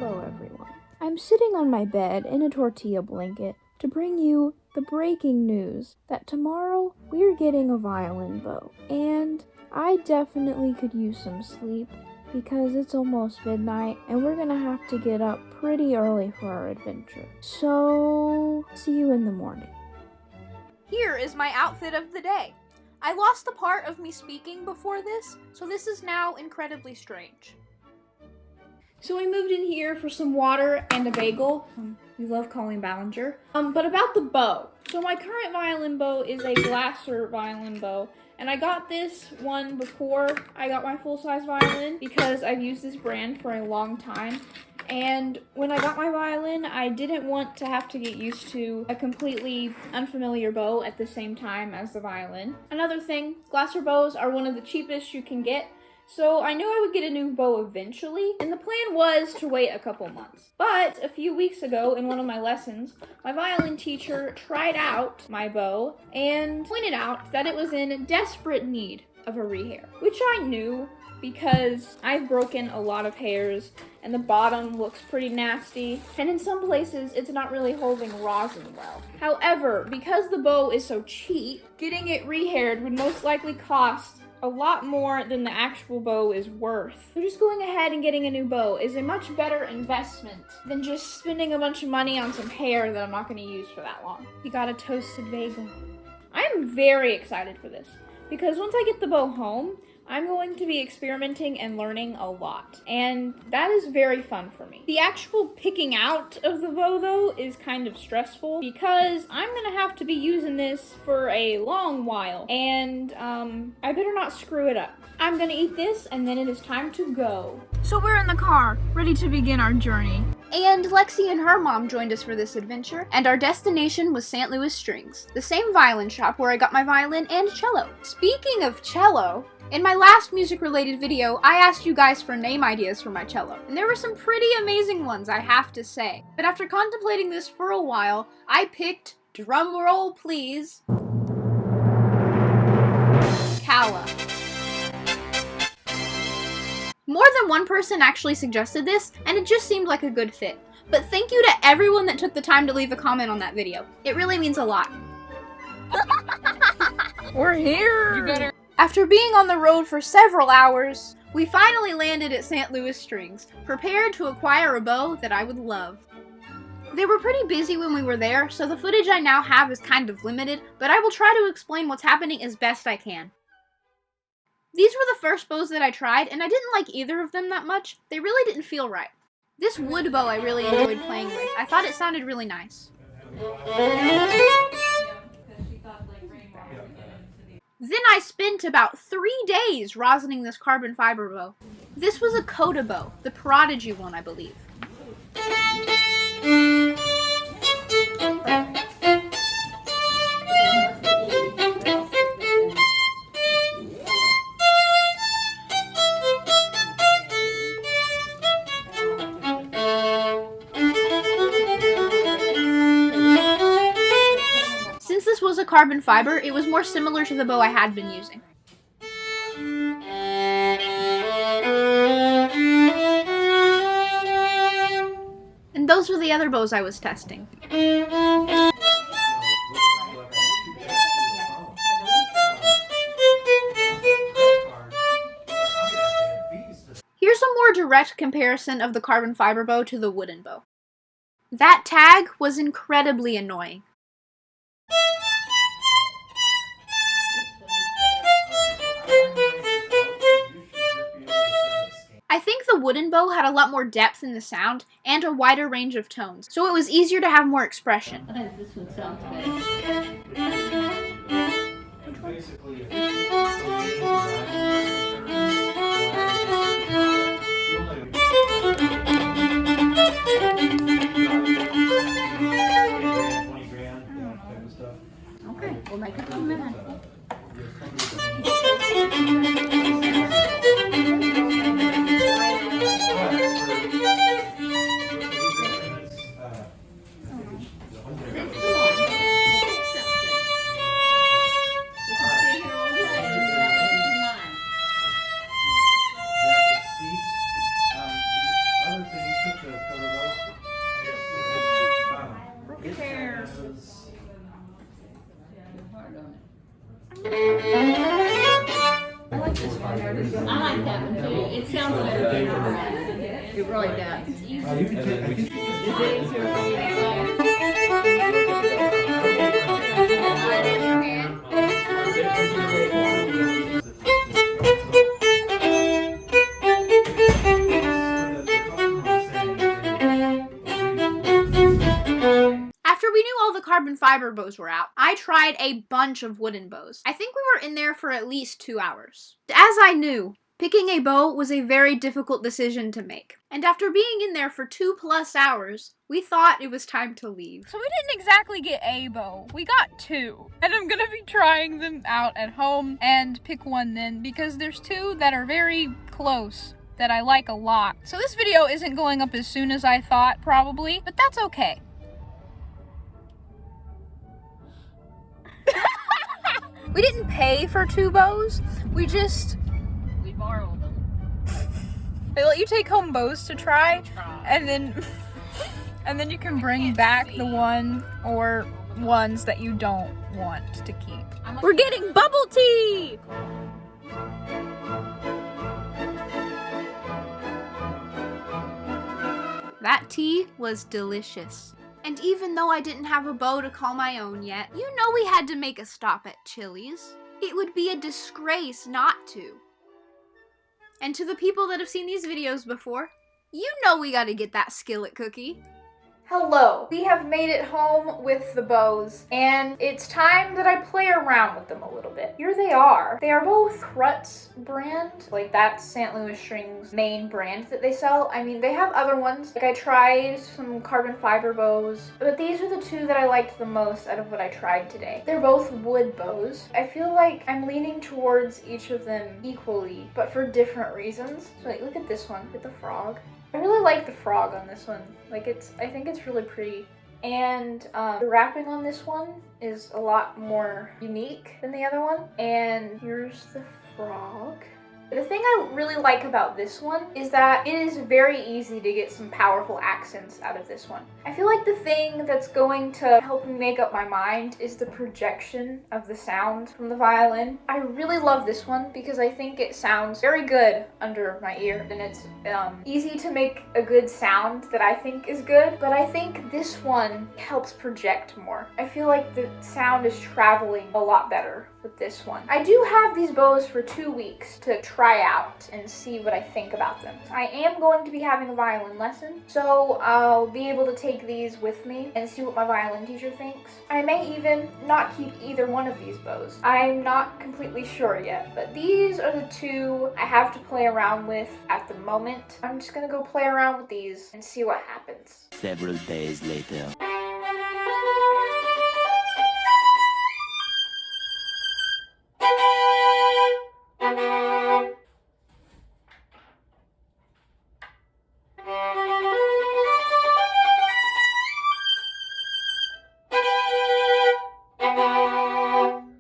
Hello everyone. I'm sitting on my bed in a tortilla blanket to bring you the breaking news that tomorrow we're getting a violin bow. And I definitely could use some sleep because it's almost midnight and we're gonna have to get up pretty early for our adventure. So, see you in the morning. Here is my outfit of the day. I lost the part of me speaking before this, so this is now incredibly strange. So we moved in here for some water and a bagel. We love calling Ballinger. But about the bow. So my current violin bow is a Glasser violin bow. And I got this one before I got my full-size violin because I've used this brand for a long time. And when I got my violin, I didn't want to have to get used to a completely unfamiliar bow at the same time as the violin. Another thing, Glasser bows are one of the cheapest you can get. So I knew I would get a new bow eventually, and the plan was to wait a couple months. But a few weeks ago in one of my lessons, my violin teacher tried out my bow and pointed out that it was in desperate need of a rehair, which I knew because I've broken a lot of hairs and the bottom looks pretty nasty, and in some places it's not really holding rosin well. However, because the bow is so cheap, getting it rehaired would most likely cost a lot more than the actual bow is worth. So just going ahead and getting a new bow is a much better investment than just spending a bunch of money on some hair that I'm not going to use for that long. We got a toasted bagel. I am very excited for this because once I get the bow home, I'm going to be experimenting and learning a lot, and that is very fun for me. The actual picking out of the bow, though, is kind of stressful because I'm gonna have to be using this for a long while, and I better not screw it up. I'm gonna eat this, and then it is time to go. So we're in the car, ready to begin our journey. And Lexi and her mom joined us for this adventure, and our destination was St. Louis Strings, the same violin shop where I got my violin and cello. Speaking of cello, in my last music-related video, I asked you guys for name ideas for my cello, and there were some pretty amazing ones, I have to say. But after contemplating this for a while, I picked, drum roll please, Calla. More than one person actually suggested this, and it just seemed like a good fit. But thank you to everyone that took the time to leave a comment on that video. It really means a lot. We're here! You better. After being on the road for several hours, we finally landed at St. Louis Strings, prepared to acquire a bow that I would love. They were pretty busy when we were there, so the footage I now have is kind of limited, but I will try to explain what's happening as best I can. These were the first bows that I tried, and I didn't like either of them that much. They really didn't feel right. This wood bow I really enjoyed playing with. I thought it sounded really nice. Then I spent about 3 days rosining this carbon fiber bow. This was a Coda bow, the Prodigy one, I believe. Since this was a carbon fiber, it was more similar to the bow I had been using. And those were the other bows I was testing. Here's a more direct comparison of the carbon fiber bow to the wooden bow. That tag was incredibly annoying. I think the wooden bow had a lot more depth in the sound and a wider range of tones, so it was easier to have more expression. This one sounds better. Okay, we'll make it 1 minute. Other thing, you took the It really does. After we knew all the carbon fiber bows were out, I tried a bunch of wooden bows. I think we were in there for at least 2 hours. As I knew, picking a bow was a very difficult decision to make. And after being in there for 2+ hours, we thought it was time to leave. So we didn't exactly get a bow, we got 2. And I'm gonna be trying them out at home and pick one then, because there's 2 that are very close that I like a lot. So this video isn't going up as soon as I thought, probably, but that's okay. We didn't pay for 2 bows, we borrowed them. they let you take home bows to try. And then you can bring back the one or ones that you don't want to keep. We're getting bubble tea! That tea was delicious. And even though I didn't have a bow to call my own yet, you know we had to make a stop at Chili's. It would be a disgrace not to. And to the people that have seen these videos before, you know we gotta get that skillet cookie. Hello, we have made it home with the bows, and it's time that I play around with them a little bit. Here they are. They are both Crutz brand, like that's St. Louis String's main brand that they sell. I mean, they have other ones. Like I tried some carbon fiber bows, but these are the 2 that I liked the most out of what I tried today. They're both wood bows. I feel like I'm leaning towards each of them equally, but for different reasons. So like, look at this one with the frog. I really like the frog on this one. Like I think it's really pretty. And the wrapping on this one is a lot more unique than the other one. And here's the frog. The thing I really like about this one is that it is very easy to get some powerful accents out of this one. I feel like the thing that's going to help me make up my mind is the projection of the sound from the violin. I really love this one because I think it sounds very good under my ear, and it's easy to make a good sound that I think is good, but I think this one helps project more. I feel like the sound is traveling a lot better with this one. I do have these bows for 2 weeks to try out and see what I think about them. I am going to be having a violin lesson, so I'll be able to take these with me and see what my violin teacher thinks. I may even not keep either one of these bows. I'm not completely sure yet, but these are the 2 I have to play around with at the moment. I'm just gonna go play around with these and see what happens. Several days later.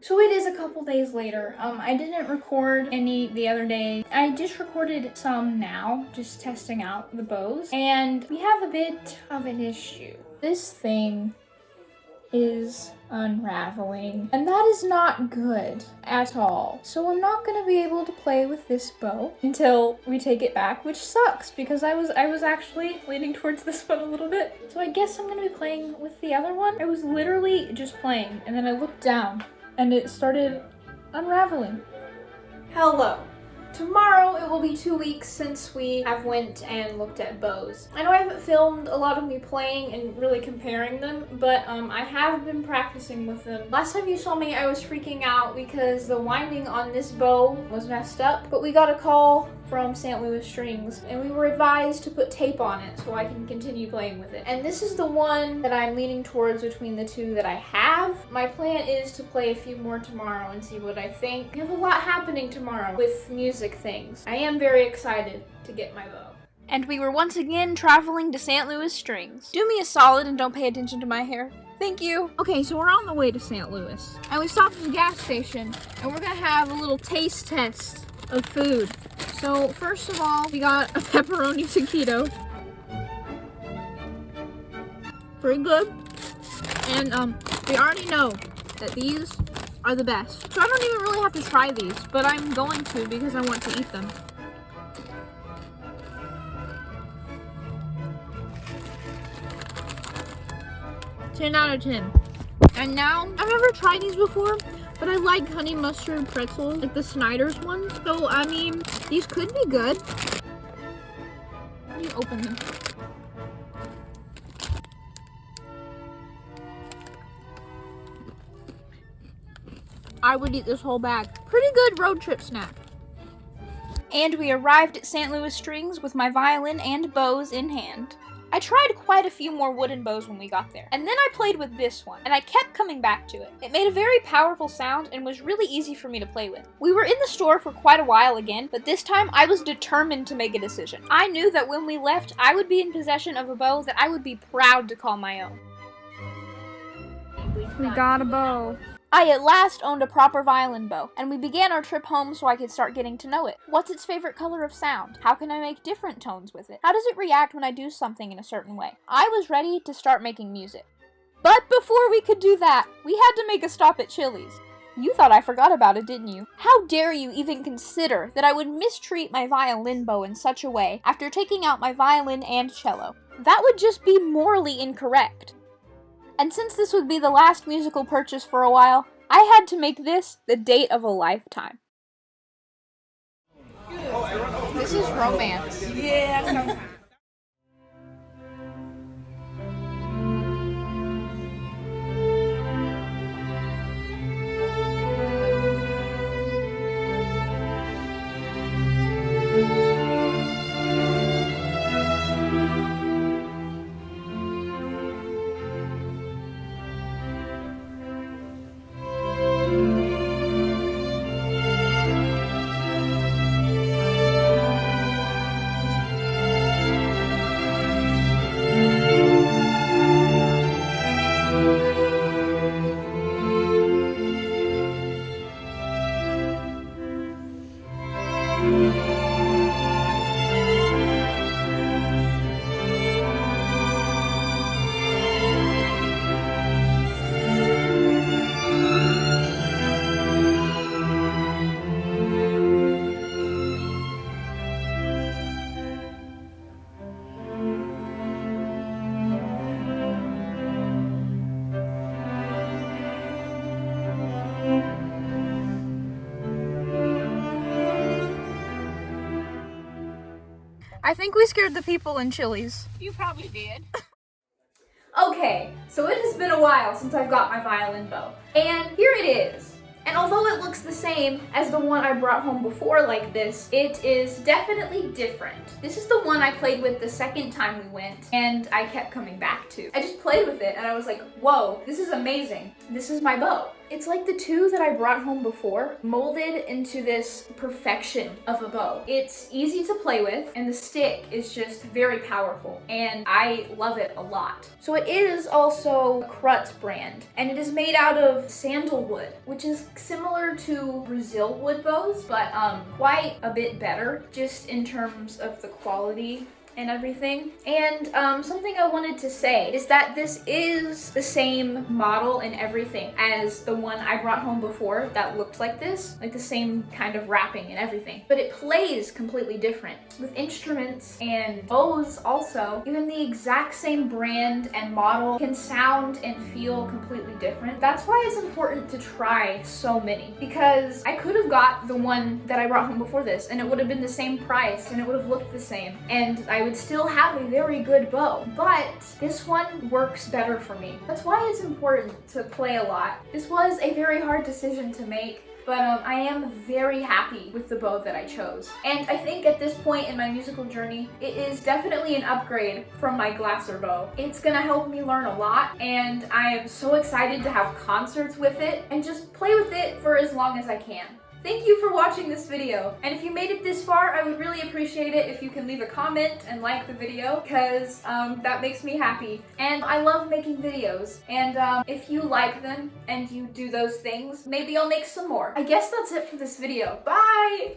So it is a couple days later. I didn't record any the other day. I just recorded some now, just testing out the bows. And we have a bit of an issue. This thing is unraveling, and that is not good at all. So I'm not gonna be able to play with this bow until we take it back, which sucks because I was actually leaning towards this one a little bit. So I guess I'm gonna be playing with the other one. I was literally just playing, and then I looked down and it started unraveling. Hello. Tomorrow it will be 2 weeks since we have went and looked at bows. I know I haven't filmed a lot of me playing and really comparing them, but I have been practicing with them. Last time you saw me, I was freaking out because the winding on this bow was messed up, but we got a call from St. Louis Strings, and we were advised to put tape on it so I can continue playing with it. And this is the one that I'm leaning towards between the 2 that I have. My plan is to play a few more tomorrow and see what I think. We have a lot happening tomorrow with music things. I am very excited to get my bow. And we were once again traveling to St. Louis Strings. Do me a solid and don't pay attention to my hair. Thank you. Okay, so we're on the way to St. Louis, and we stopped at the gas station, and we're gonna have a little taste test of food. So first of all, we got a pepperoni taquito. Pretty good. And we already know that these are the best. So I don't even really have to try these, but I'm going to because I want to eat them. 10 out of 10. And now, I've never tried these before, but I like honey mustard pretzels, like the Snyder's ones. So, I mean, these could be good. Let me open them. I would eat this whole bag. Pretty good road trip snack. And we arrived at St. Louis Strings with my violin and bows in hand. I tried quite a few more wooden bows when we got there, and then I played with this one, and I kept coming back to it. It made a very powerful sound and was really easy for me to play with. We were in the store for quite a while again, but this time I was determined to make a decision. I knew that when we left, I would be in possession of a bow that I would be proud to call my own. We got a bow. I at last owned a proper violin bow, and we began our trip home so I could start getting to know it. What's its favorite color of sound? How can I make different tones with it? How does it react when I do something in a certain way? I was ready to start making music. But before we could do that, we had to make a stop at Chili's. You thought I forgot about it, didn't you? How dare you even consider that I would mistreat my violin bow in such a way after taking out my violin and cello? That would just be morally incorrect. And since this would be the last musical purchase for a while, I had to make this the date of a lifetime. This is romance. Yeah. I think we scared the people in Chili's. You probably did. Okay, so it has been a while since I've got my violin bow, and here it is. And although it looks the same as the one I brought home before like this, it is definitely different. This is the one I played with the second time we went, and I kept coming back to. I just played with it, and I was like, whoa, this is amazing. This is my bow. It's like the two that I brought home before, molded into this perfection of a bow. It's easy to play with, and the stick is just very powerful, and I love it a lot. So it is also a Crutz brand, and it is made out of sandalwood, which is similar to Brazil wood bows, but quite a bit better, just in terms of the quality and everything. And something I wanted to say is that this is the same model and everything as the one I brought home before that looked like this, like the same kind of wrapping and everything, but it plays completely different with instruments and bows also. Even the exact same brand and model can sound and feel completely different. That's why it's important to try so many, because I could have got the one that I brought home before this and it would have been the same price and it would have looked the same, and I would still have a very good bow, but this one works better for me. That's why it's important to play a lot. This was a very hard decision to make, but I am very happy with the bow that I chose. And I think at this point in my musical journey, it is definitely an upgrade from my Glasser bow. It's gonna help me learn a lot, and I am so excited to have concerts with it and just play with it for as long as I can. Thank you for watching this video, and if you made it this far, I would really appreciate it if you can leave a comment and like the video, because that makes me happy. And I love making videos, and if you like them and you do those things, maybe I'll make some more. I guess that's it for this video. Bye!